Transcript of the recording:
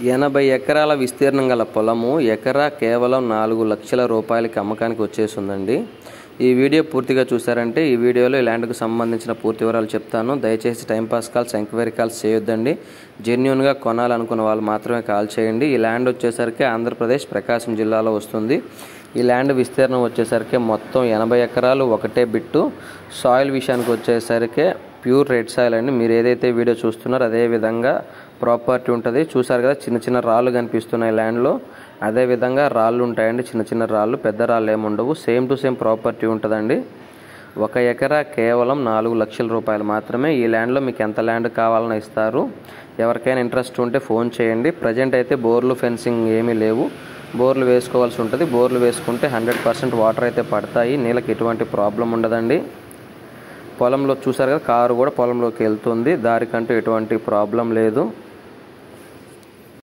80 ఎకరాల విస్తీర్ణం గల పొలము ఎకరా కేవలం 4 లక్షల రూపాయలకి అమ్మకానికి వచ్చేసిందండి. ఈ వీడియో పూర్తిగా చూసారంటే ఈ వీడియోలో ఈ ల్యాండ్కు సంబంధించిన పూర్తి వివరాలు చెప్తాను. దయచేసి టైంపాస్ కాల్స్, ఎంక్వైరీ కాల్స్ చేయొద్దండి. జెన్యూన్గా కొనాలనుకున్న వాళ్ళు మాత్రమే కాల్ చేయండి. ఈ ల్యాండ్ వచ్చేసరికి ఆంధ్రప్రదేశ్ ప్రకాశం జిల్లాలో వస్తుంది. ఈ ల్యాండ్ విస్తీర్ణం వచ్చేసరికి మొత్తం 80 ఎకరాలు ఒకటే బిట్టు. సాయిల్ విషయానికి వచ్చేసరికి ప్యూర్ రెడ్ సాయిల్ అండి. మీరు ఏదైతే వీడియో చూస్తున్నారో అదే విధంగా ప్రాపర్టీ ఉంటుంది. చూసారు కదా, చిన్న చిన్న రాళ్ళు కనిపిస్తున్నాయి ల్యాండ్లో. అదే విధంగా రాళ్ళు ఉంటాయండి, చిన్న చిన్న రాళ్ళు, పెద్ద రాళ్ళు ఏమి ఉండవు. సేమ్ టు సేమ్ ప్రాపర్టీ ఉంటుందండి. 1 ఎకరా కేవలం 4 లక్షల రూపాయలు మాత్రమే. ఈ ల్యాండ్లో మీకు ఎంత ల్యాండ్ కావాలని ఇస్తారు. ఎవరికైనా ఇంట్రెస్ట్ ఉంటే ఫోన్ చేయండి. ప్రజెంట్ అయితే బోర్లు, ఫెన్సింగ్ ఏమీ లేవు. బోర్లు వేసుకోవాల్సి ఉంటుంది. బోర్లు వేసుకుంటే 100% వాటర్ అయితే పడతాయి. నీళ్ళకి ఎటువంటి ప్రాబ్లం ఉండదండి. పొలంలో చూసారు కదా, కారు కూడా పొలంలోకి వెళ్తుంది. దారికంటూ ఎటువంటి ప్రాబ్లం లేదు.